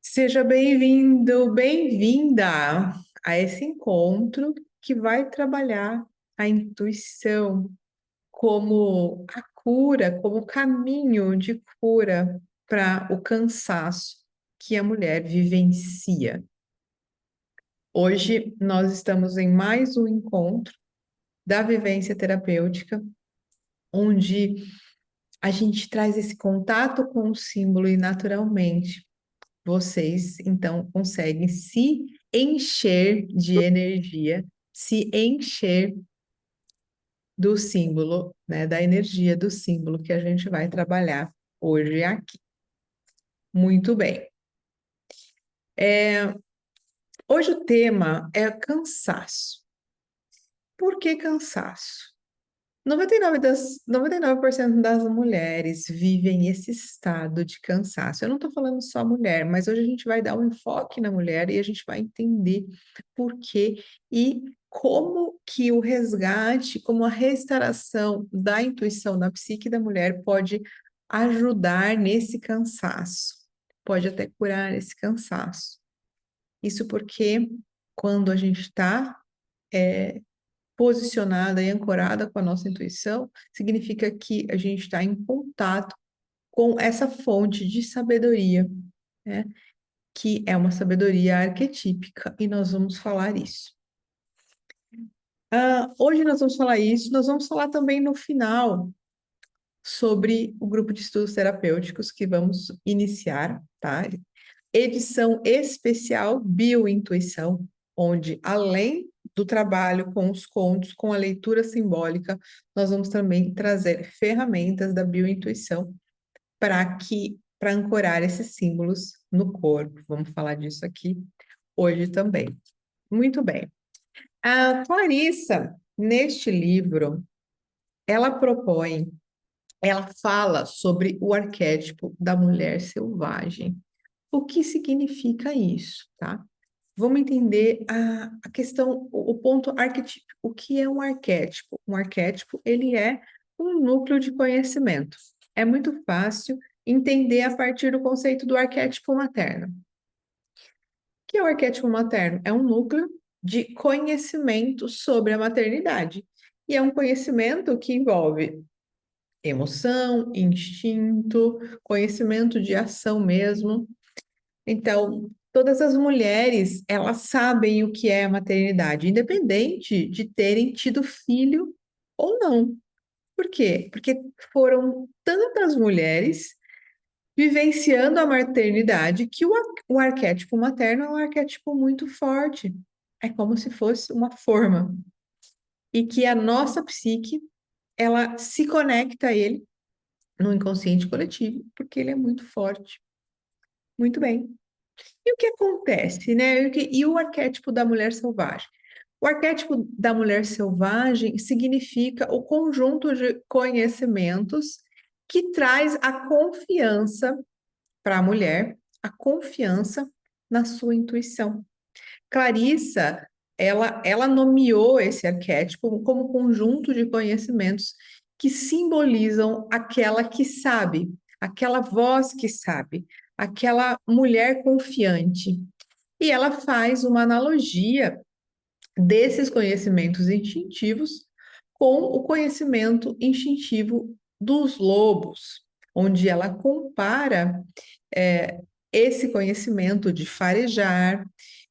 Seja bem-vindo, bem-vinda a esse encontro que vai trabalhar a intuição como a cura, como caminho de cura para o cansaço que a mulher vivencia. Hoje nós estamos em mais um encontro da vivência terapêutica, onde a gente traz esse contato com o símbolo e naturalmente vocês então conseguem se encher de energia, se encher do símbolo, né, da energia do símbolo que a gente vai trabalhar hoje aqui. Muito bem. Hoje o tema é cansaço. Por que cansaço? 99% das mulheres vivem esse estado de cansaço. Eu não estou falando só mulher, mas hoje a gente vai dar um enfoque na mulher e a gente vai entender por quê e como que o resgate, como a restauração da intuição na psique da mulher pode ajudar nesse cansaço, pode até curar esse cansaço. Isso porque quando a gente está posicionada e ancorada com a nossa intuição, significa que a gente está em contato com essa fonte de sabedoria, né? Que é uma sabedoria arquetípica, e nós vamos falar isso. Hoje nós vamos falar isso, nós vamos falar também no final sobre o grupo de estudos terapêuticos que vamos iniciar, tá? Edição especial Biointuição, onde além do trabalho com os contos, com a leitura simbólica, nós vamos também trazer ferramentas da biointuição para ancorar esses símbolos no corpo. Vamos falar disso aqui hoje também. Muito bem. A Clarissa, neste livro, ela propõe, ela fala sobre o arquétipo da mulher selvagem. O que significa isso, tá? Vamos entender a questão, o ponto arquetípico. O que é um arquétipo? Um arquétipo, ele é um núcleo de conhecimento. É muito fácil entender a partir do conceito do arquétipo materno. O que é o arquétipo materno? É um núcleo de conhecimento sobre a maternidade. E é um conhecimento que envolve emoção, instinto, conhecimento de ação mesmo. Então, todas as mulheres, elas sabem o que é a maternidade, independente de terem tido filho ou não. Por quê? Porque foram tantas mulheres vivenciando a maternidade que o arquétipo materno é um arquétipo muito forte. É como se fosse uma forma. E que a nossa psique, ela se conecta a ele no inconsciente coletivo, porque ele é muito forte. Muito bem. E o que acontece, né? E o arquétipo da mulher selvagem? O arquétipo da mulher selvagem significa o conjunto de conhecimentos que traz a confiança para a mulher, a confiança na sua intuição. Clarissa, ela nomeou esse arquétipo como conjunto de conhecimentos que simbolizam aquela que sabe, aquela voz que sabe, aquela mulher confiante. E ela faz uma analogia desses conhecimentos instintivos com o conhecimento instintivo dos lobos, onde ela compara é, esse conhecimento de farejar,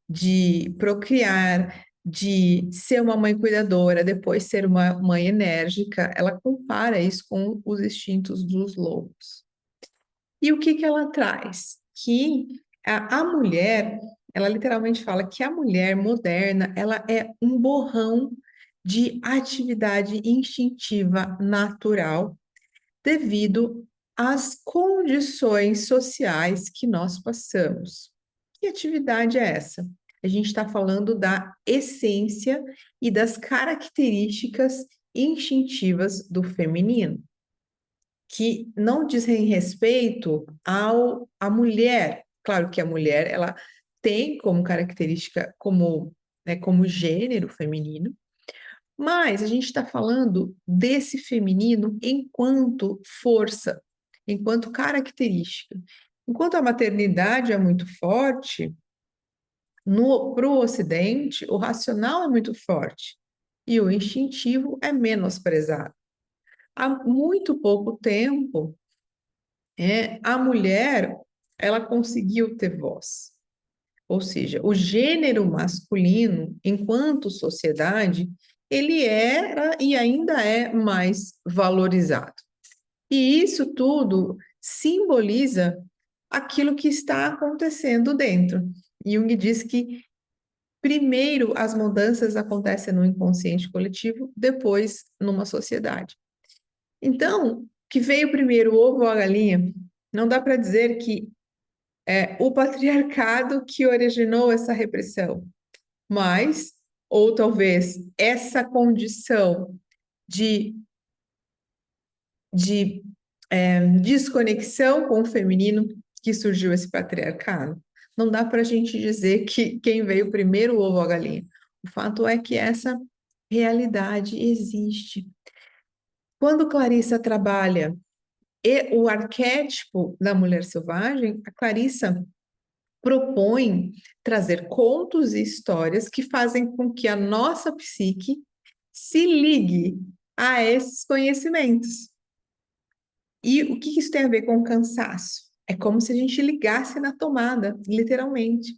de procriar, de ser uma mãe cuidadora, depois ser uma mãe enérgica, ela compara isso com os instintos dos lobos. E o que que ela traz? Que a mulher, ela literalmente fala que a mulher moderna, ela é um borrão de atividade instintiva natural devido às condições sociais que nós passamos. Que atividade é essa? A gente está falando da essência e das características instintivas do feminino que não dizem respeito à mulher. Claro que a mulher, ela tem como característica, como gênero feminino, mas a gente está falando desse feminino enquanto força, enquanto característica. Enquanto a maternidade é muito forte, para o Ocidente, o racional é muito forte e o instintivo é menosprezado. Há muito pouco tempo, a mulher ela conseguiu ter voz. Ou seja, o gênero masculino, enquanto sociedade, ele era e ainda é mais valorizado. E isso tudo simboliza aquilo que está acontecendo dentro. Jung diz que primeiro as mudanças acontecem no inconsciente coletivo, depois numa sociedade. Então, que veio primeiro o ovo ou a galinha? Não dá para dizer que é o patriarcado que originou essa repressão, mas, ou talvez essa condição de, de desconexão com o feminino que surgiu esse patriarcado. Não dá para a gente dizer que quem veio primeiro, o ovo ou a galinha. O fato é que essa realidade existe. Quando Clarissa trabalha o arquétipo da mulher selvagem, a Clarissa propõe trazer contos e histórias que fazem com que a nossa psique se ligue a esses conhecimentos. E o que isso tem a ver com o cansaço? É como se a gente ligasse na tomada, literalmente.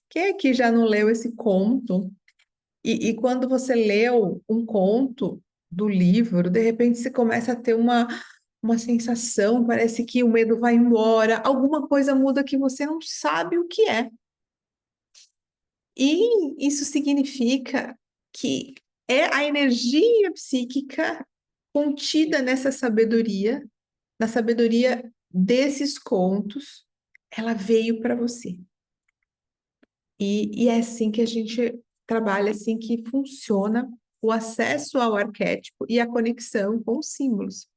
Quem aqui já não leu esse conto? E quando você leu um conto do livro, de repente você começa a ter uma sensação, parece que o medo vai embora, alguma coisa muda que você não sabe o que é. E isso significa que é a energia psíquica contida nessa sabedoria, na sabedoria desses contos, ela veio para você. E é assim que a gente trabalha, assim que funciona o acesso ao arquétipo e a conexão com os símbolos.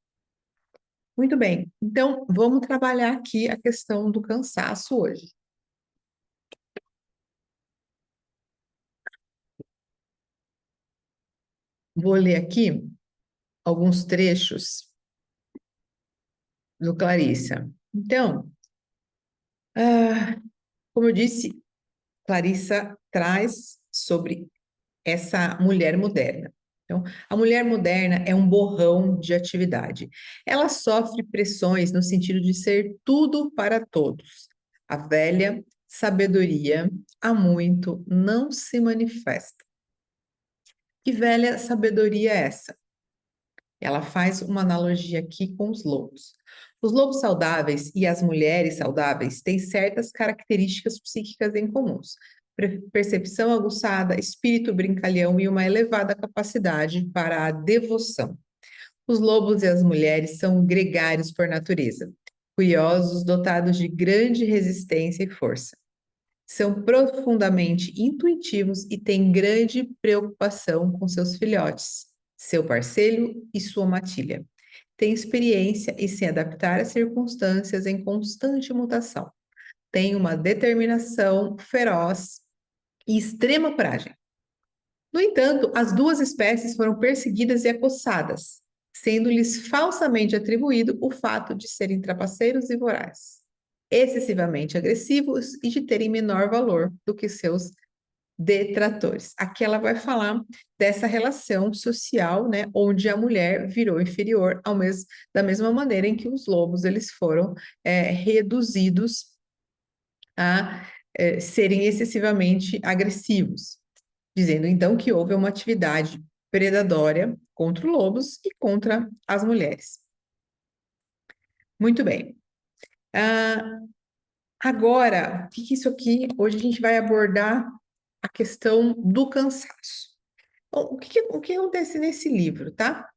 Muito bem, então vamos trabalhar aqui a questão do cansaço hoje. Vou ler aqui alguns trechos do Clarissa. Então, como eu disse, Clarissa traz sobre essa mulher moderna. Então, a mulher moderna é um borrão de atividade. Ela sofre pressões no sentido de ser tudo para todos. A velha sabedoria, há muito, não se manifesta. Que velha sabedoria é essa? Ela faz uma analogia aqui com os lobos. Os lobos saudáveis e as mulheres saudáveis têm certas características psíquicas em comuns. Percepção aguçada, espírito brincalhão e uma elevada capacidade para a devoção. Os lobos e as mulheres são gregários por natureza, curiosos, dotados de grande resistência e força. São profundamente intuitivos e têm grande preocupação com seus filhotes, seu parceiro e sua matilha. Têm experiência e se adaptar às circunstâncias em constante mutação. Têm uma determinação feroz e extrema coragem. No entanto, as duas espécies foram perseguidas e acossadas, sendo-lhes falsamente atribuído o fato de serem trapaceiros e vorazes, excessivamente agressivos e de terem menor valor do que seus detratores. Aqui ela vai falar dessa relação social, né, onde a mulher virou inferior da mesma maneira em que os lobos eles foram reduzidos a serem excessivamente agressivos, dizendo então que houve uma atividade predatória contra os lobos e contra as mulheres. Muito bem. Agora, o que isso aqui? Hoje a gente vai abordar a questão do cansaço. Bom, o que acontece nesse livro, tá?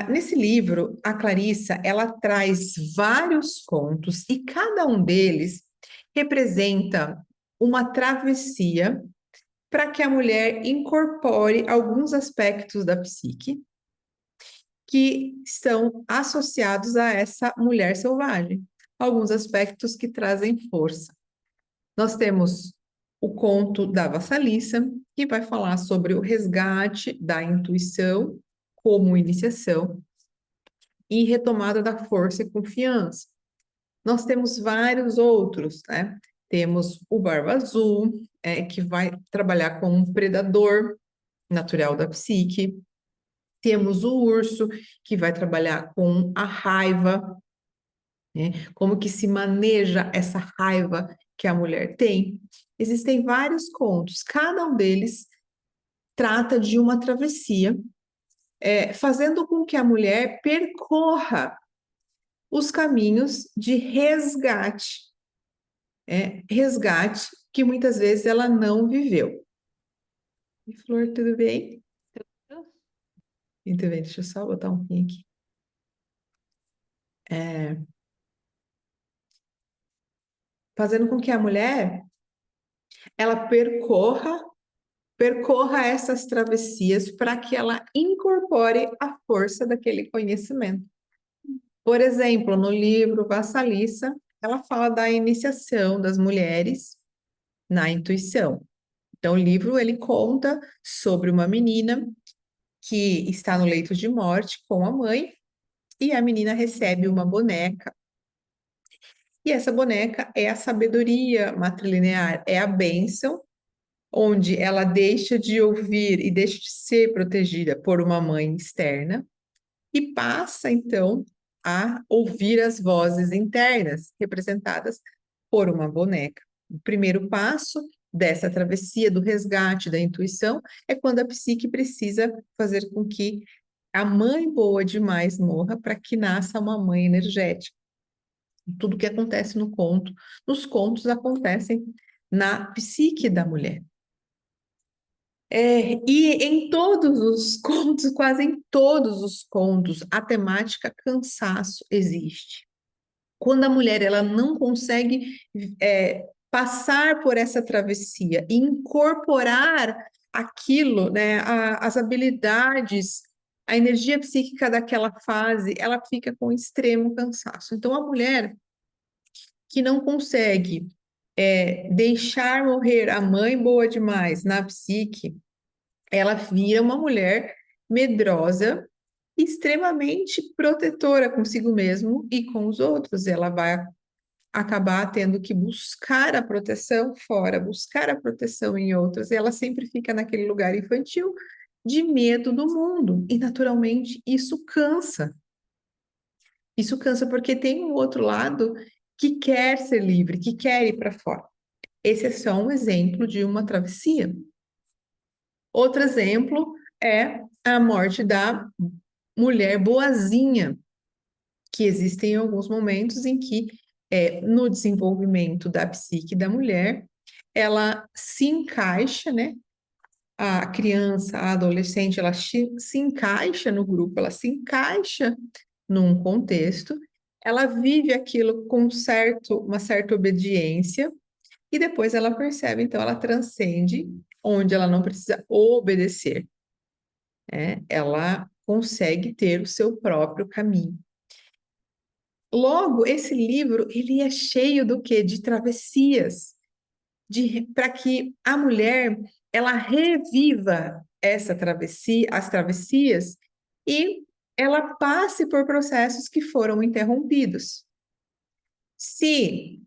Nesse livro, a Clarissa, ela traz vários contos e cada um deles representa uma travessia para que a mulher incorpore alguns aspectos da psique que estão associados a essa mulher selvagem, alguns aspectos que trazem força. Nós temos o conto da Vassalissa, que vai falar sobre o resgate da intuição como iniciação e retomada da força e confiança. Nós temos vários outros, né? Temos o Barba Azul, que vai trabalhar com um predador natural da psique. Temos o urso, que vai trabalhar com a raiva, né? Como que se maneja essa raiva que a mulher tem. Existem vários contos, cada um deles trata de uma travessia, fazendo com que a mulher percorra os caminhos de resgate, resgate que muitas vezes ela não viveu. E Flor, tudo bem? Muito bem, deixa eu só botar um pouquinho aqui. Fazendo com que a mulher ela percorra essas travessias para que ela incorpore a força daquele conhecimento. Por exemplo, no livro Vassalissa, ela fala da iniciação das mulheres na intuição. Então, o livro ele conta sobre uma menina que está no leito de morte com a mãe e a menina recebe uma boneca. E essa boneca é a sabedoria matrilinear, é a bênção, onde ela deixa de ouvir e deixa de ser protegida por uma mãe externa e passa, então, a ouvir as vozes internas, representadas por uma boneca. O primeiro passo dessa travessia do resgate da intuição é quando a psique precisa fazer com que a mãe boa demais morra para que nasça uma mãe energética. Tudo que acontece no conto, nos contos acontecem na psique da mulher. E em todos os contos, quase em todos os contos, a temática cansaço existe. Quando a mulher ela não consegue passar por essa travessia e incorporar aquilo, né, as habilidades, a energia psíquica daquela fase, ela fica com extremo cansaço. Então, a mulher que não consegue deixar morrer a mãe boa demais na psique, ela vira uma mulher medrosa, extremamente protetora consigo mesmo e com os outros. Ela vai acabar tendo que buscar a proteção fora, buscar a proteção em outras, e ela sempre fica naquele lugar infantil de medo do mundo. E naturalmente isso cansa. Isso cansa porque tem um outro lado que quer ser livre, que quer ir para fora. Esse é só um exemplo de uma travessia. Outro exemplo é a morte da mulher boazinha, que existem alguns momentos em que, no desenvolvimento da psique da mulher, ela se encaixa, né? A criança, a adolescente, ela se encaixa no grupo, ela se encaixa num contexto, ela vive aquilo com uma certa obediência, e depois ela percebe, então ela transcende, onde ela não precisa obedecer, né? Ela consegue ter o seu próprio caminho. Logo, esse livro, ele é cheio do quê? De travessias, para que a mulher, ela reviva essa travessia, as travessias, e ela passe por processos que foram interrompidos. Se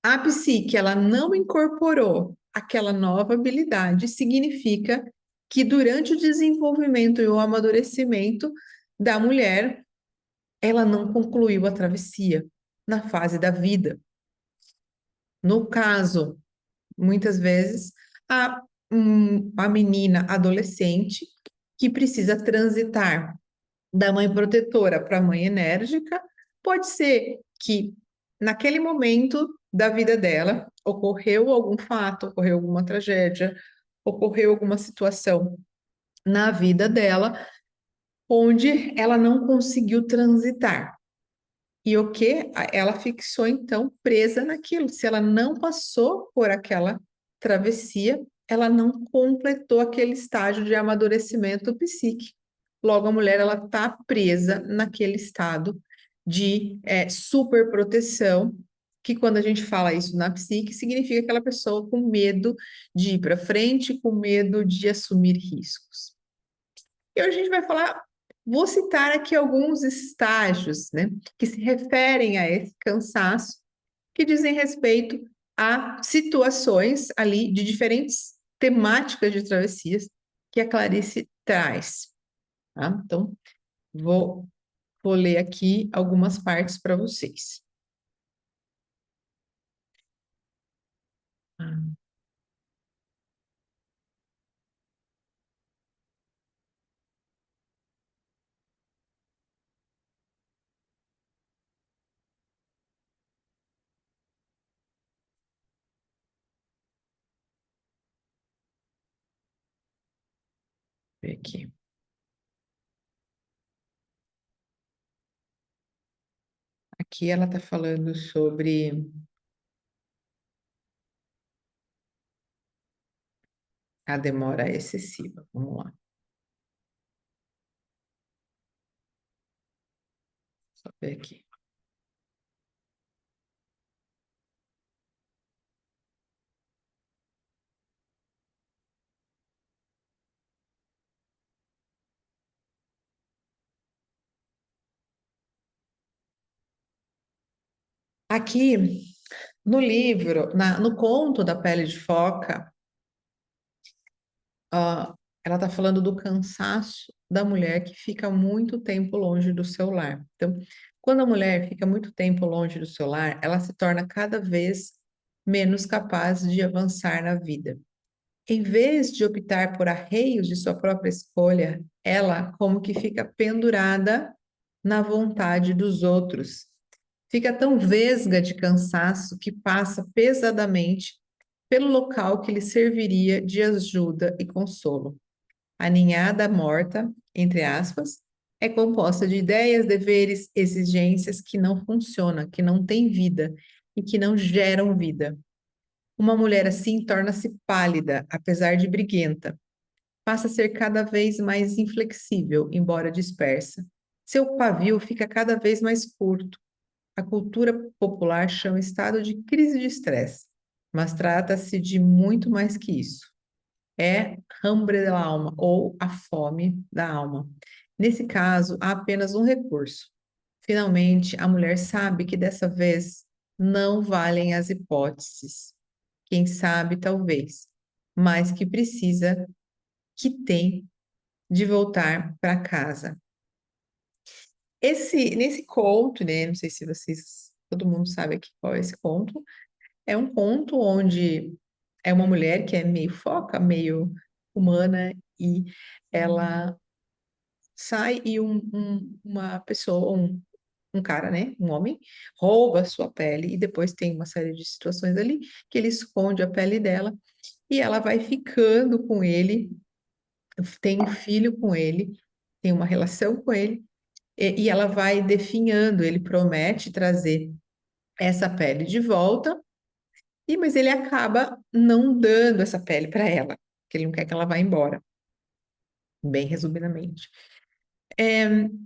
a psique, ela não incorporou aquela nova habilidade, significa que durante o desenvolvimento e o amadurecimento da mulher, ela não concluiu a travessia na fase da vida. No caso, muitas vezes, a menina adolescente que precisa transitar da mãe protetora para a mãe enérgica, pode ser que naquele momento da vida dela ocorreu algum fato, ocorreu alguma tragédia, ocorreu alguma situação na vida dela onde ela não conseguiu transitar. E o que? Ela fixou então presa naquilo. Se ela não passou por aquela travessia, ela não completou aquele estágio de amadurecimento psíquico. Logo, a mulher ela está presa naquele estado de superproteção, que quando a gente fala isso na psique, significa aquela pessoa com medo de ir para frente, com medo de assumir riscos. E hoje a gente vai falar Vou citar aqui alguns estágios, né, que se referem a esse cansaço, que dizem respeito a situações ali de diferentes temáticas de travessias que a Clarice traz, tá? Então, vou, vou ler aqui algumas partes para vocês. Ah, ver aqui. Aqui ela está falando sobre a demora excessiva. Vamos lá, só ver aqui. Aqui no livro, no conto da Pele de Foca, ah, ela está falando do cansaço da mulher que fica muito tempo longe do seu lar. Então, quando a mulher fica muito tempo longe do seu lar, ela se torna cada vez menos capaz de avançar na vida. Em vez de optar por arreios de sua própria escolha, ela como que fica pendurada na vontade dos outros. Fica tão vesga de cansaço que passa pesadamente pelo local que lhe serviria de ajuda e consolo. A ninhada morta, entre aspas, é composta de ideias, deveres, exigências que não funcionam, que não têm vida e que não geram vida. Uma mulher assim torna-se pálida, apesar de briguenta. Passa a ser cada vez mais inflexível, embora dispersa. Seu pavio fica cada vez mais curto. A cultura popular chama estado de crise de estresse, mas trata-se de muito mais que isso. É hambre da alma, ou a fome da alma. Nesse caso, há apenas um recurso. Finalmente, a mulher sabe que dessa vez não valem as hipóteses. Quem sabe, talvez, mas que precisa, que tem de voltar para casa. Nesse conto, né? Não sei se vocês, todo mundo sabe aqui qual é esse conto. É um conto onde é uma mulher que é meio foca, meio humana, e ela sai e uma pessoa, um cara, né, um homem, rouba a sua pele e depois tem uma série de situações ali que ele esconde a pele dela e ela vai ficando com ele, tem um filho com ele, tem uma relação com ele e ela vai definhando, ele promete trazer essa pele de volta, mas ele acaba não dando essa pele para ela, porque ele não quer que ela vá embora, bem resumidamente. É,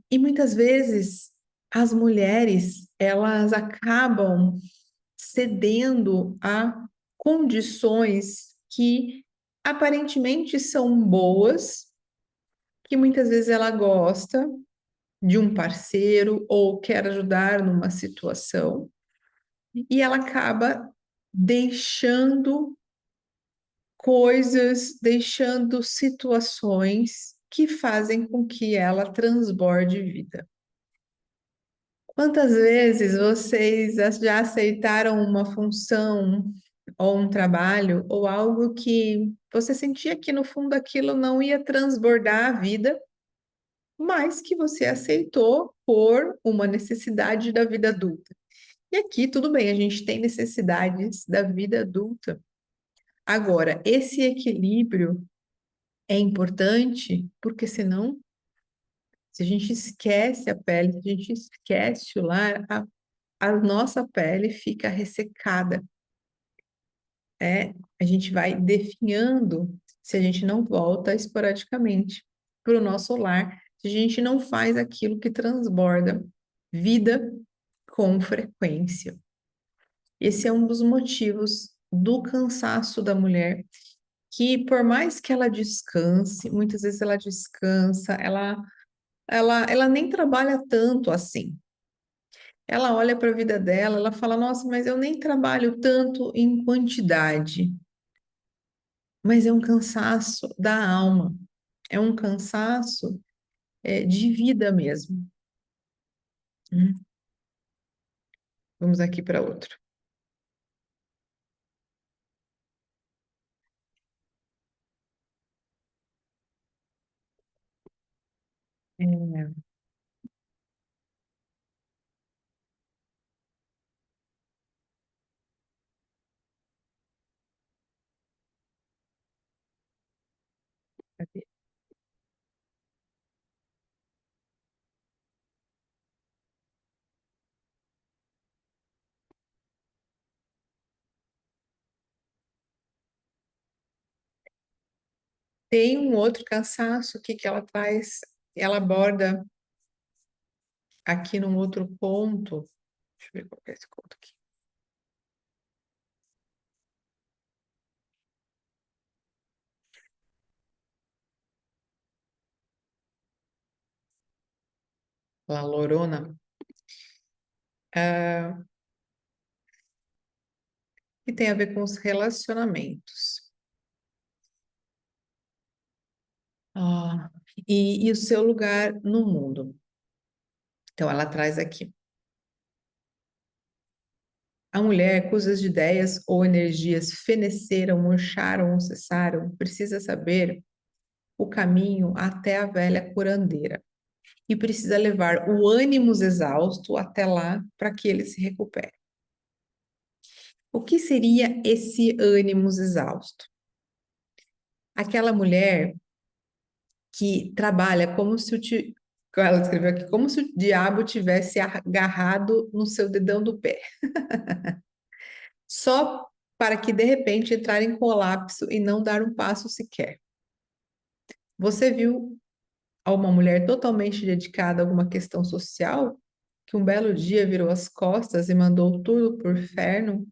e muitas vezes as mulheres, elas acabam cedendo a condições que aparentemente são boas, que muitas vezes ela gosta de um parceiro ou quer ajudar numa situação, e ela acaba deixando coisas, deixando situações que fazem com que ela transborde vida. Quantas vezes vocês já aceitaram uma função ou um trabalho ou algo que você sentia que no fundo aquilo não ia transbordar a vida, mas que você aceitou por uma necessidade da vida adulta? E aqui tudo bem, a gente tem necessidades da vida adulta. Agora, esse equilíbrio é importante porque senão, se a gente esquece a pele, se a gente esquece o lar, a nossa pele fica ressecada. A gente vai definhando se a gente não volta esporadicamente para o nosso lar, se a gente não faz aquilo que transborda vida com frequência. Esse é um dos motivos do cansaço da mulher, que por mais que ela descanse, muitas vezes ela descansa, ela ela nem trabalha tanto assim. Ela olha para a vida dela, ela fala: Nossa, mas eu nem trabalho tanto em quantidade. Mas é um cansaço da alma, é um cansaço de vida mesmo. Hum, Vamos aqui para outro. É, cadê? Tem um outro cansaço aqui que ela traz, ela aborda aqui num outro ponto. Deixa eu ver qual que é esse ponto aqui. La Lorona. Ah, que tem a ver com os relacionamentos. Ah, e o seu lugar no mundo. Então, ela traz aqui. A mulher cujas ideias ou energias feneceram, murcharam ou cessaram, precisa saber o caminho até a velha curandeira e precisa levar o ânimos exausto até lá para que ele se recupere. O que seria esse ânimos exausto? Aquela mulher que trabalha como se ela escreveu aqui, como se o diabo tivesse agarrado no seu dedão do pé, só para que de repente entrar em colapso e não dar um passo sequer. Você viu a uma mulher totalmente dedicada a alguma questão social, que um belo dia virou as costas e mandou tudo por ferno,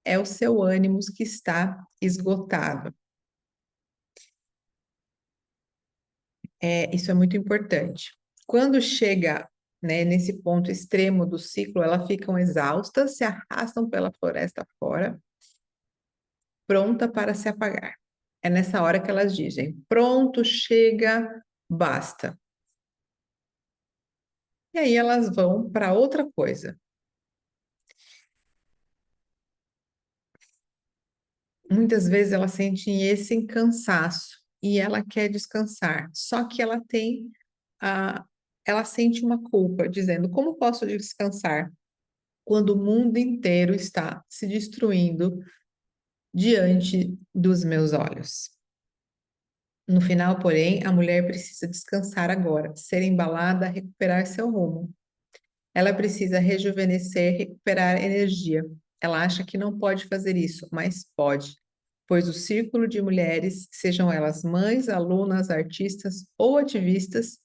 é o seu ânimo que está esgotado. Isso é muito importante. Quando chega, né, nesse ponto extremo do ciclo, elas ficam exaustas, se arrastam pela floresta fora, pronta para se apagar. É nessa hora que elas dizem: pronto, chega, basta. E aí elas vão para outra coisa. Muitas vezes ela sente esse cansaço e ela quer descansar, só que a, ela sente uma culpa, dizendo: como posso descansar quando o mundo inteiro está se destruindo diante dos meus olhos? No final, porém, a mulher precisa descansar agora, ser embalada, recuperar seu rumo. Ela precisa rejuvenescer, recuperar energia. Ela acha que não pode fazer isso, mas pode, pois o círculo de mulheres, sejam elas mães, alunas, artistas ou ativistas,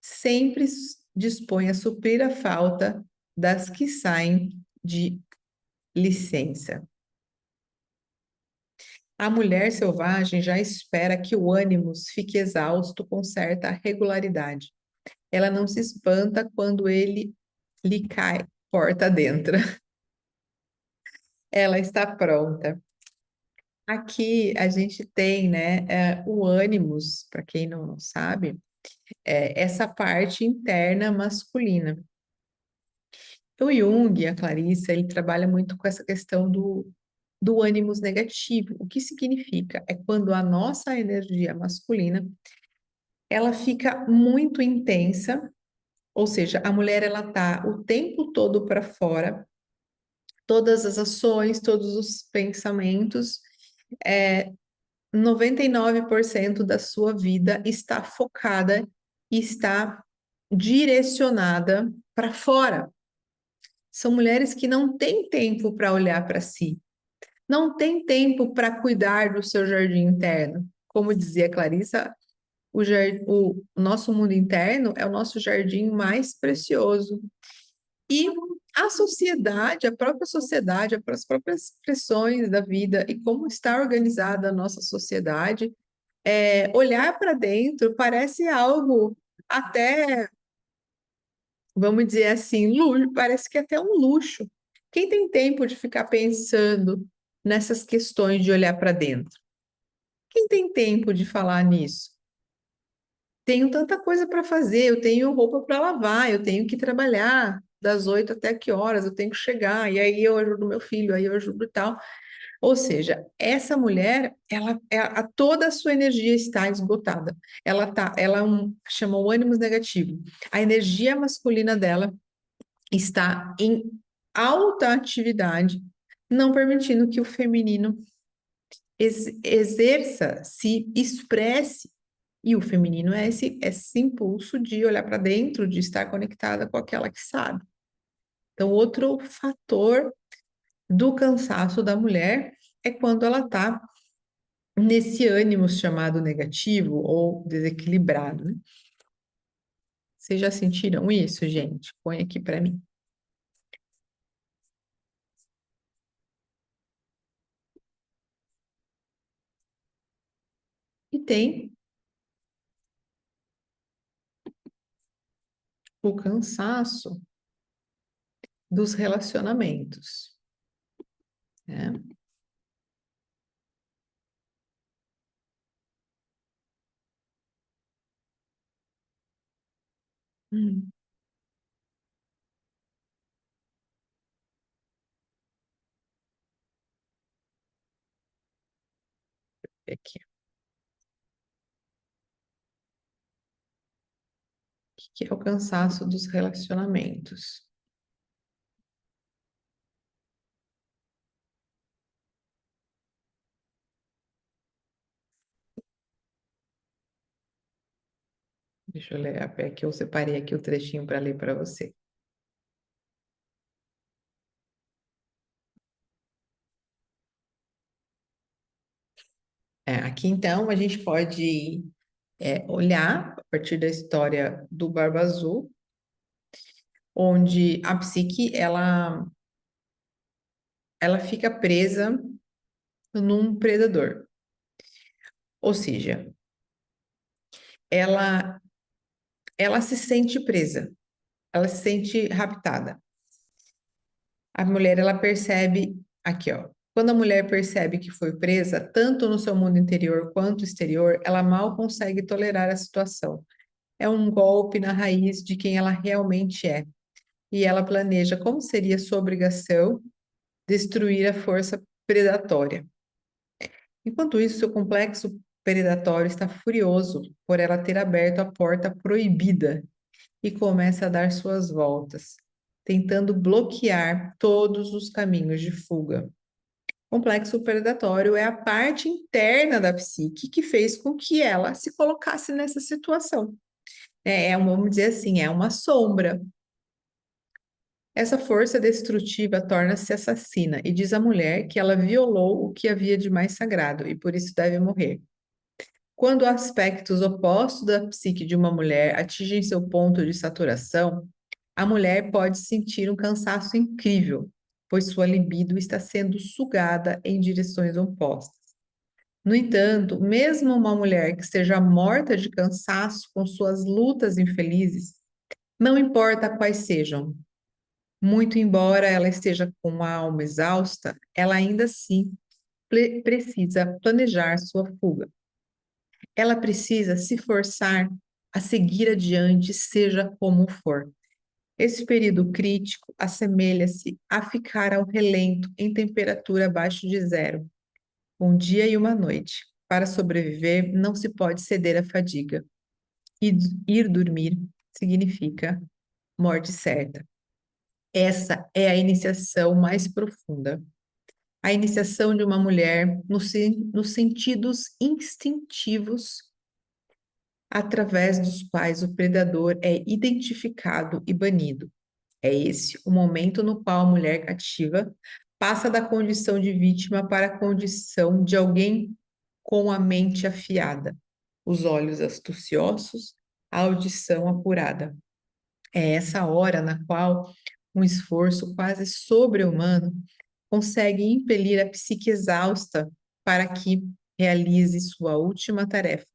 sempre dispõe a suprir a falta das que saem de licença. A mulher selvagem já espera que o ânimos fique exausto com certa regularidade. Ela não se espanta quando ele lhe cai porta dentro. Ela está pronta. Aqui a gente tem, né, o ânimos, para quem não sabe, essa parte interna masculina. O Jung, a Clarissa, ele trabalha muito com essa questão do ânimos negativo. O que significa? É quando a nossa energia masculina, ela fica muito intensa, ou seja, a mulher ela tá o tempo todo para fora, todas as ações, todos os pensamentos, é, 99% da sua vida está focada e está direcionada para fora. São mulheres que não têm tempo para olhar para si, não têm tempo para cuidar do seu jardim interno. Como dizia Clarissa, o nosso mundo interno é o nosso jardim mais precioso. E a sociedade, a própria sociedade, as próprias pressões da vida e como está organizada a nossa sociedade, olhar para dentro parece algo até, vamos dizer assim, luxo, parece que é até um luxo. Quem tem tempo de ficar pensando nessas questões de olhar para dentro? Quem tem tempo de falar nisso? Tenho tanta coisa para fazer, eu tenho roupa para lavar, eu tenho que trabalhar das 8 até que horas, eu tenho que chegar, e aí eu ajudo meu filho, aí eu ajudo e tal. Ou seja, essa mulher, toda a sua energia está esgotada. Ela chama o ânimos negativo. A energia masculina dela está em alta atividade, não permitindo que o feminino exerça, se expresse. E o feminino é esse impulso de olhar para dentro, de estar conectada com aquela que sabe. Então, outro fator do cansaço da mulher é quando ela está nesse ânimo chamado negativo ou desequilibrado, né? Vocês já sentiram isso, gente? Põe aqui para mim. E tem o cansaço dos relacionamentos, né? Hum, aqui. O que é o cansaço dos relacionamentos? Deixa eu ler aqui, eu separei aqui o trechinho para ler para você. Aqui então a gente pode olhar a partir da história do Barba Azul, onde a psique ela fica presa num predador, ou seja, ela ela se sente presa, ela se sente raptada. A mulher ela percebe aqui, ó. Quando a mulher percebe que foi presa, tanto no seu mundo interior quanto exterior, ela mal consegue tolerar a situação. É um golpe na raiz de quem ela realmente é. E ela planeja como seria sua obrigação destruir a força predatória. Enquanto isso, seu complexo predatório está furioso por ela ter aberto a porta proibida e começa a dar suas voltas, tentando bloquear todos os caminhos de fuga. O complexo predatório é a parte interna da psique que fez com que ela se colocasse nessa situação. Vamos dizer assim, é uma sombra. Essa força destrutiva torna-se assassina e diz à mulher que ela violou o que havia de mais sagrado e por isso deve morrer. Quando aspectos opostos da psique de uma mulher atingem seu ponto de saturação, a mulher pode sentir um cansaço incrível, pois sua libido está sendo sugada em direções opostas. No entanto, mesmo uma mulher que esteja morta de cansaço com suas lutas infelizes, não importa quais sejam, muito embora ela esteja com a alma exausta, ela ainda assim precisa planejar sua fuga. Ela precisa se forçar a seguir adiante, seja como for. Esse período crítico assemelha-se a ficar ao relento em temperatura abaixo de zero, um dia e uma noite. Para sobreviver, não se pode ceder à fadiga. E ir dormir significa morte certa. Essa é a iniciação mais profunda. A iniciação de uma mulher nos sentidos instintivos através dos quais o predador é identificado e banido. É esse o momento no qual a mulher cativa passa da condição de vítima para a condição de alguém com a mente afiada, os olhos astuciosos, a audição apurada. É essa hora na qual um esforço quase sobre-humano consegue impelir a psique exausta para que realize sua última tarefa.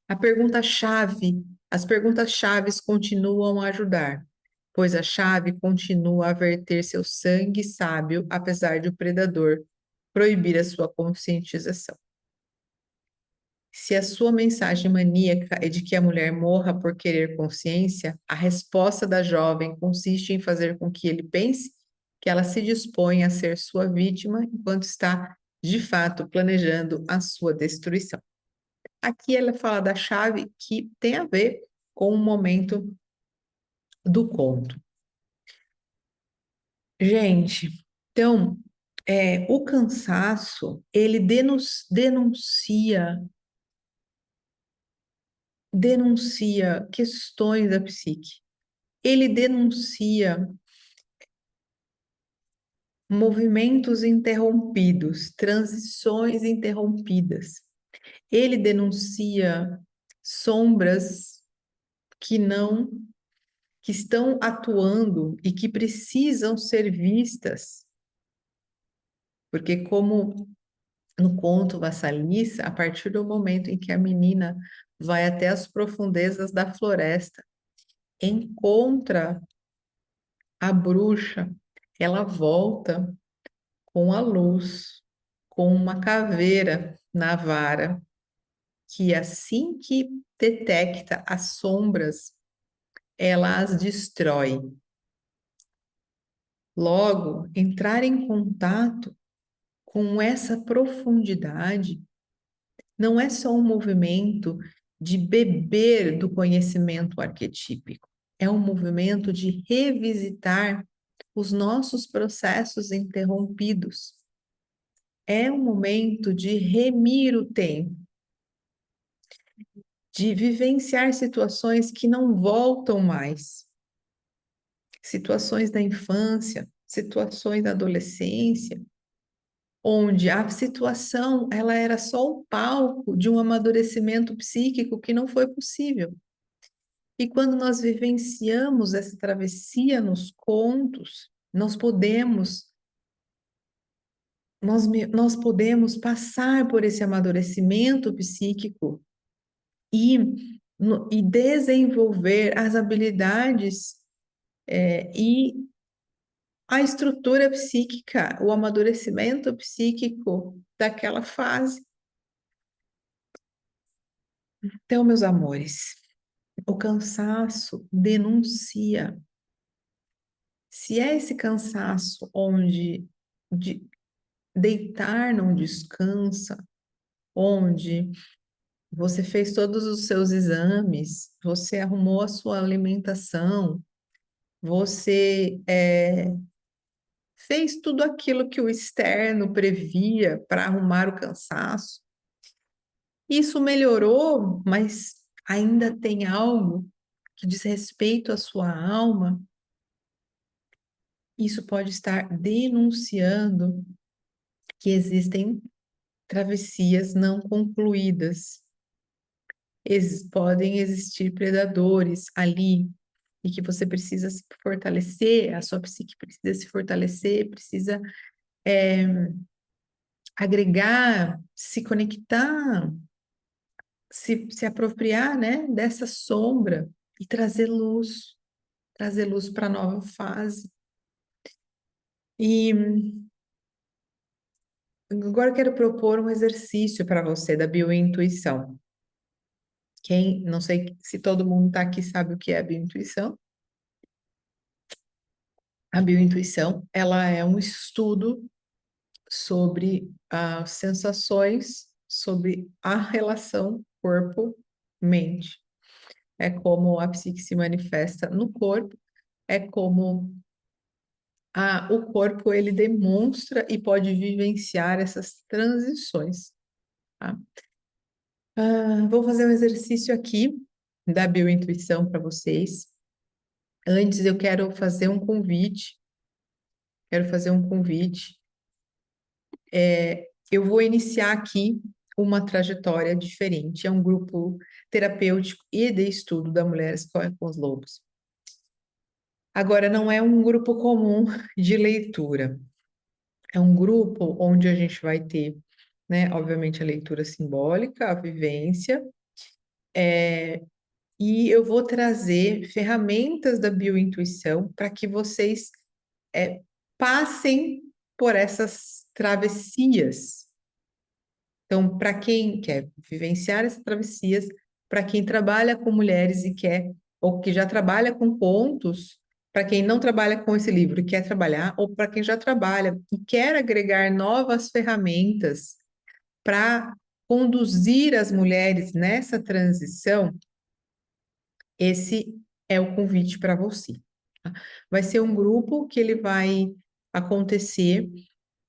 A pergunta-chave As perguntas-chaves continuam a ajudar, pois a chave continua a verter seu sangue sábio, apesar de o predador proibir a sua conscientização. Se a sua mensagem maníaca é de que a mulher morra por querer consciência, a resposta da jovem consiste em fazer com que ele pense que ela se dispõe a ser sua vítima enquanto está, de fato, planejando a sua destruição. Aqui ela fala da chave que tem a ver com o momento do conto. Gente, então, o cansaço, ele denuncia questões da psique. Ele denuncia movimentos interrompidos, transições interrompidas. Ele denuncia sombras que não, que estão atuando e que precisam ser vistas, porque como no conto Vassalissa, a partir do momento em que a menina vai até as profundezas da floresta, encontra a bruxa, ela volta com a luz, com uma caveira na vara, que assim que detecta as sombras, ela as destrói. Logo, entrar em contato com essa profundidade não é só um movimento de beber do conhecimento arquetípico, é um movimento de revisitar os nossos processos interrompidos. É um momento de remir o tempo, de vivenciar situações que não voltam mais. Situações da infância, situações da adolescência, onde a situação ela era só o palco de um amadurecimento psíquico que não foi possível. E quando nós vivenciamos essa travessia nos contos, nós podemos passar por esse amadurecimento psíquico e, e desenvolver as habilidades e a estrutura psíquica, o amadurecimento psíquico daquela fase. Então, meus amores, o cansaço denuncia. Se é esse cansaço onde deitar não descansa, onde você fez todos os seus exames, você arrumou a sua alimentação, você fez tudo aquilo que o externo previa para arrumar o cansaço. Isso melhorou, mas ainda tem algo que diz respeito à sua alma. Isso pode estar denunciando que existem travessias não concluídas. Podem existir predadores ali e que você precisa se fortalecer, a sua psique precisa se fortalecer, precisa agregar, se conectar, se apropriar, né, dessa sombra e trazer luz para a nova fase. E agora eu quero propor um exercício para você da biointuição. Não sei se todo mundo está aqui sabe o que é a biointuição. A biointuição, ela é um estudo sobre as sensações, sobre a relação corpo-mente. É como a psique se manifesta no corpo, é como o corpo ele demonstra e pode vivenciar essas transições. Tá? Vou fazer um exercício aqui da biointuição para vocês. Antes eu quero fazer um convite. Eu vou iniciar aqui uma trajetória diferente. É um grupo terapêutico e de estudo da Mulheres Correm com os Lobos. Agora, não é um grupo comum de leitura. É um grupo onde a gente vai ter, né, obviamente, a leitura simbólica, a vivência, E eu vou trazer ferramentas da biointuição para que vocês é, passem por essas travessias. Então, para quem quer vivenciar essas travessias, para quem trabalha com mulheres e quer, ou que já trabalha com contos, para quem não trabalha com esse livro e quer trabalhar, ou para quem já trabalha e quer agregar novas ferramentas para conduzir as mulheres nessa transição, esse é o convite para você. Tá? Vai ser um grupo que ele vai acontecer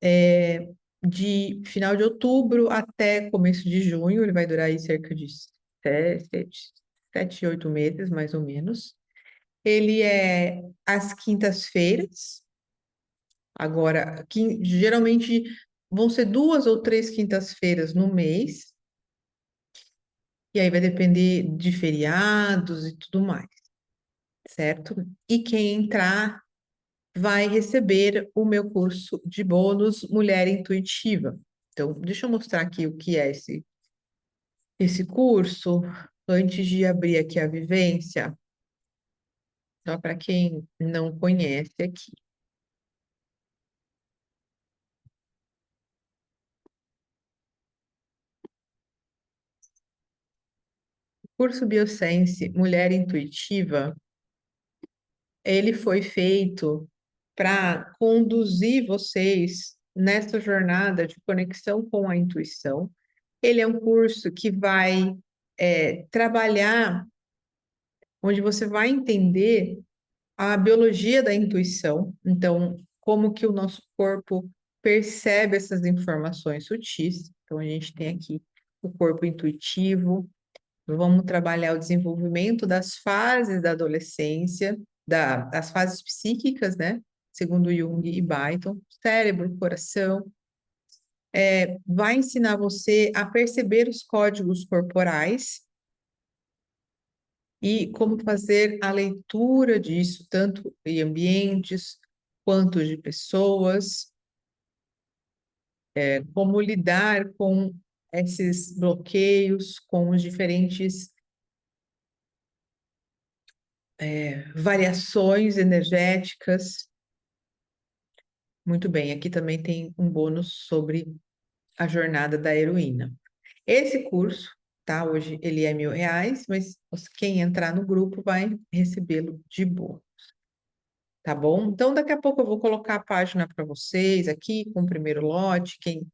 é, de final de outubro até começo de junho, ele vai durar aí cerca de 7, 8 meses, mais ou menos. Ele é às quintas-feiras, agora, geralmente vão ser 2 ou 3 quintas-feiras no mês, e aí vai depender de feriados e tudo mais, certo? E quem entrar vai receber o meu curso de bônus Mulher Intuitiva. Então, deixa eu mostrar aqui o que é esse curso, antes de abrir aqui a vivência, só para quem não conhece aqui. O curso Biosense Mulher Intuitiva, ele foi feito para conduzir vocês nessa jornada de conexão com a intuição. Ele é um curso que vai trabalhar, onde você vai entender a biologia da intuição, então, como que o nosso corpo percebe essas informações sutis. Então, a gente tem aqui o corpo intuitivo, vamos trabalhar o desenvolvimento das fases da adolescência, das fases psíquicas, né? Segundo Jung e Beighton, cérebro, coração, vai ensinar você a perceber os códigos corporais e como fazer a leitura disso, tanto em ambientes quanto de pessoas, como lidar com esses bloqueios, com os diferentes variações energéticas. Muito bem, aqui também tem um bônus sobre a jornada da heroína. Esse curso, tá? Hoje ele é R$ 1.000, mas quem entrar no grupo vai recebê-lo de boa. Tá bom? Então, daqui a pouco eu vou colocar a página para vocês aqui com o primeiro lote, quem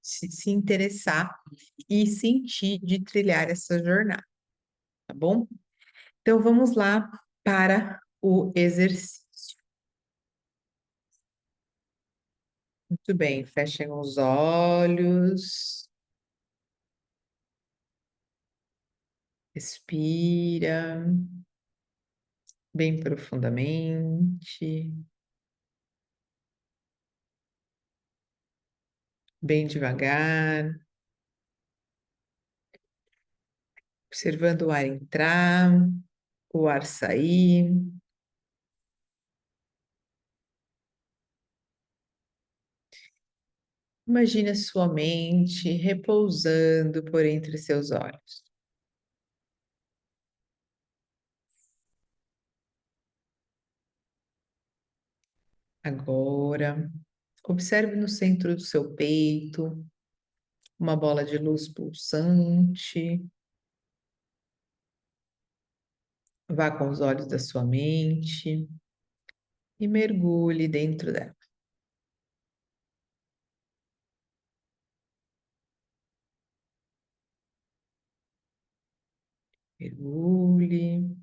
se interessar e sentir de trilhar essa jornada, tá bom? Então, vamos lá para o exercício. Muito bem, fechem os olhos, respira bem profundamente, bem devagar, observando o ar entrar, o ar sair. Imagine a sua mente repousando por entre seus olhos. Agora, observe no centro do seu peito uma bola de luz pulsante. Vá com os olhos da sua mente e mergulhe dentro dela. Mergulhe.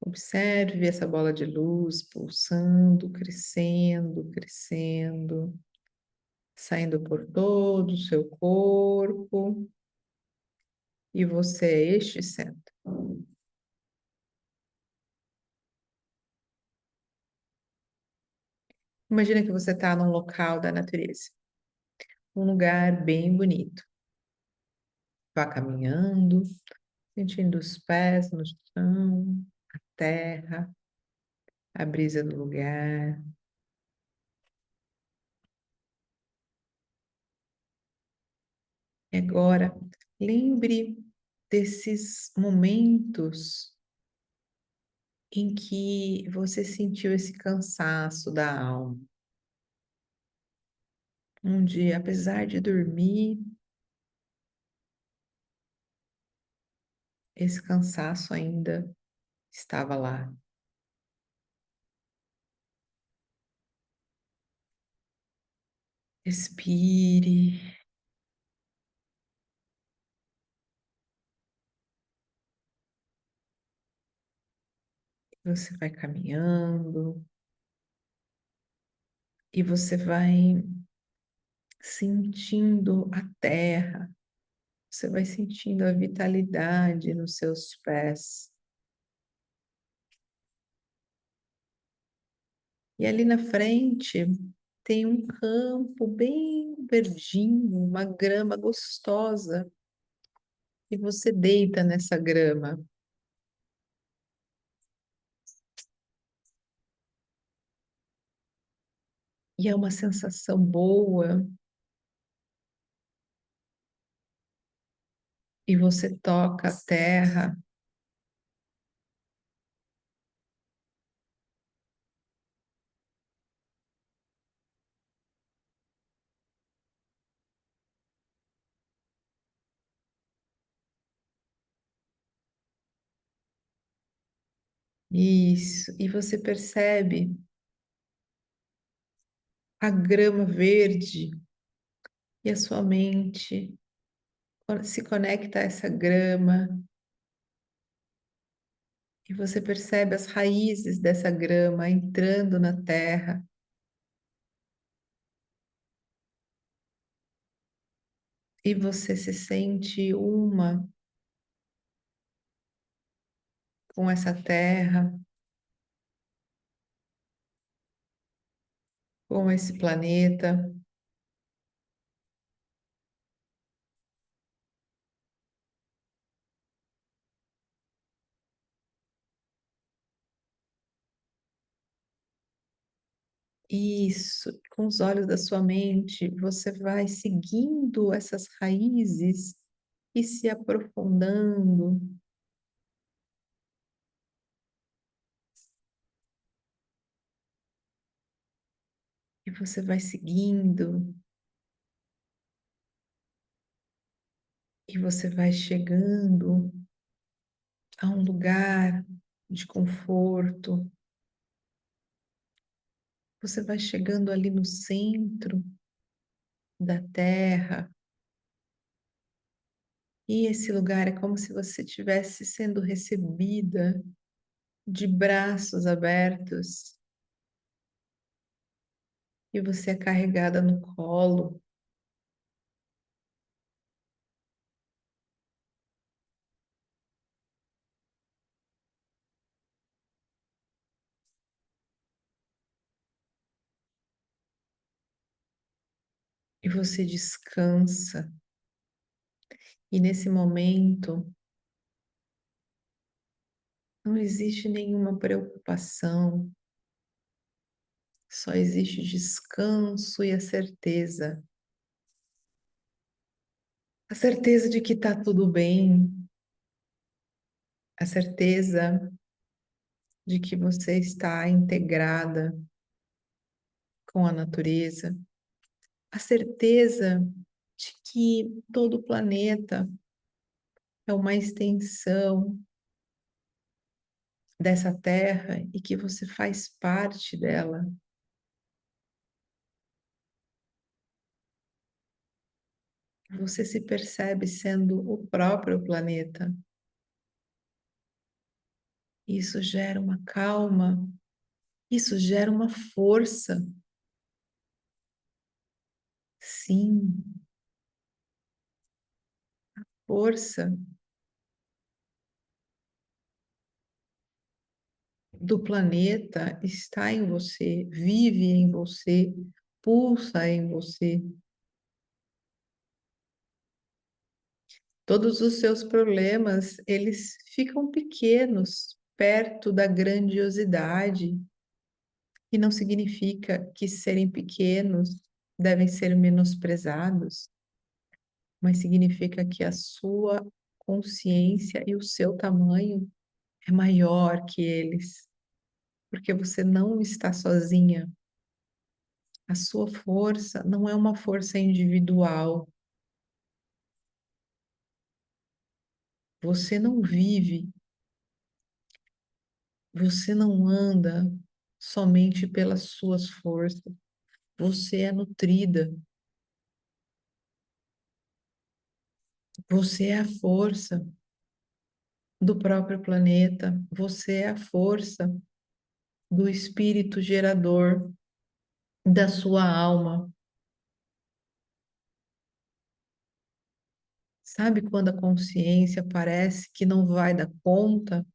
Observe essa bola de luz pulsando, crescendo, crescendo, saindo por todo o seu corpo. E você é este centro. Imagina que você está num local da natureza, um lugar bem bonito. Vá caminhando, sentindo os pés no chão, a terra, a brisa do lugar. E agora, lembre desses momentos em que você sentiu esse cansaço da alma, onde, apesar de dormir, esse cansaço ainda estava lá. Respire, você vai caminhando e você vai sentindo a terra, você vai sentindo a vitalidade nos seus pés. E ali na frente tem um campo bem verdinho, uma grama gostosa, e você deita nessa grama. E é uma sensação boa, e você toca a terra, isso, e você percebe a grama verde, e a sua mente se conecta a essa grama, e você percebe as raízes dessa grama entrando na terra, e você se sente uma com essa terra, com esse planeta. Isso, com os olhos da sua mente, você vai seguindo essas raízes e se aprofundando, e você vai seguindo, e você vai chegando a um lugar de conforto, você vai chegando ali no centro da Terra, e esse lugar é como se você estivesse sendo recebida de braços abertos, e você é carregada no colo, e você descansa. E nesse momento, não existe nenhuma preocupação, só existe descanso e a certeza de que está tudo bem, a certeza de que você está integrada com a natureza, a certeza de que todo o planeta é uma extensão dessa terra e que você faz parte dela. Você se percebe sendo o próprio planeta. Isso gera uma calma, isso gera uma força. Sim, força do planeta está em você, vive em você, pulsa em você. Todos os seus problemas, eles ficam pequenos perto da grandiosidade, e não significa que serem pequenos devem ser menosprezados. mas significa que a sua consciência e o seu tamanho é maior que eles, porque você não está sozinha. A sua força não é uma força individual. Você não vive, você não anda somente pelas suas forças. Você é nutrida. Você é a força do próprio planeta. Você é a força do espírito gerador da sua alma. Sabe quando a consciência parece que não vai dar conta?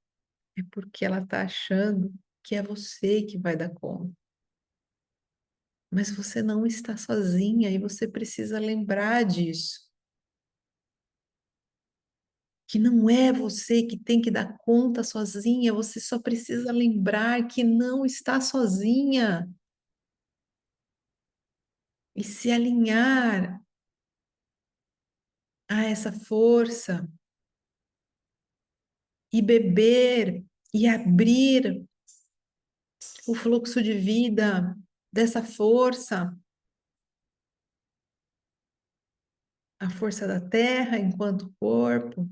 É porque ela está achando que é você que vai dar conta. Mas você não está sozinha e você precisa lembrar disso. Que não é você que tem que dar conta sozinha, você só precisa lembrar que não está sozinha e se alinhar a essa força e beber e abrir o fluxo de vida dessa força, a força da terra enquanto corpo,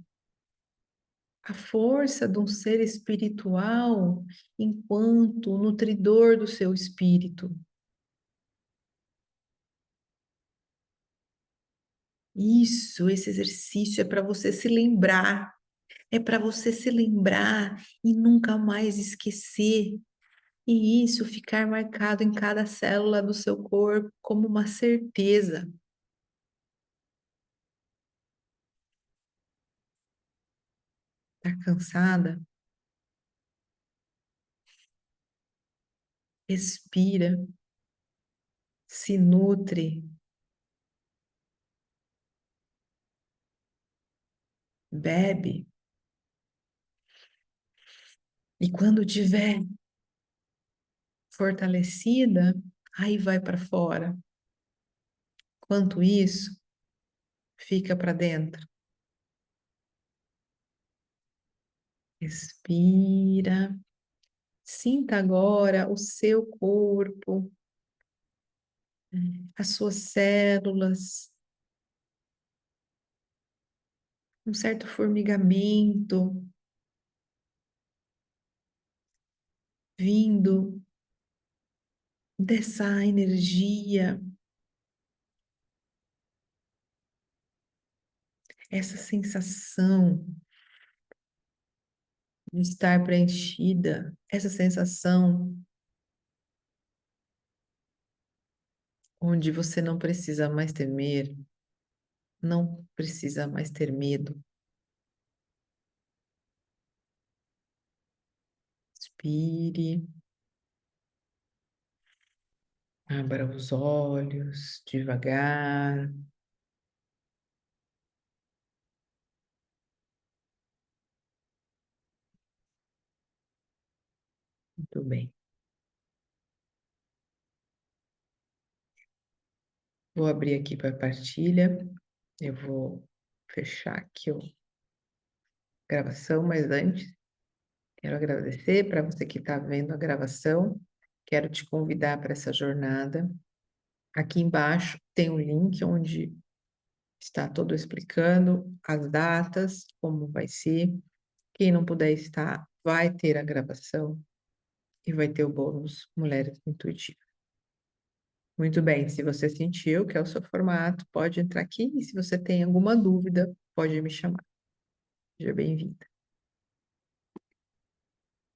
a força de um ser espiritual enquanto nutridor do seu espírito. Isso, esse exercício é para você se lembrar, é para você se lembrar e nunca mais esquecer. E isso ficar marcado em cada célula do seu corpo como uma certeza. Tá cansada? Respira, se nutre, bebe. E quando tiver fortalecida, aí vai para fora. Quanto isso, fica para dentro. Respira. Sinta agora o seu corpo, as suas células, um certo formigamento vindo dessa energia, essa sensação de estar preenchida, essa sensação onde você não precisa mais temer, não precisa mais ter medo. Inspire, abra os olhos devagar. Muito bem. Vou abrir aqui para partilha. Eu vou fechar aqui a gravação, mas antes quero agradecer para você que está vendo a gravação. Quero te convidar para essa jornada. Aqui embaixo tem um link onde está todo explicando as datas, como vai ser. Quem não puder estar, vai ter a gravação e vai ter o bônus Mulheres Intuitivas. Muito bem, se você sentiu que é o seu formato, pode entrar aqui e se você tem alguma dúvida, pode me chamar. Seja bem-vinda.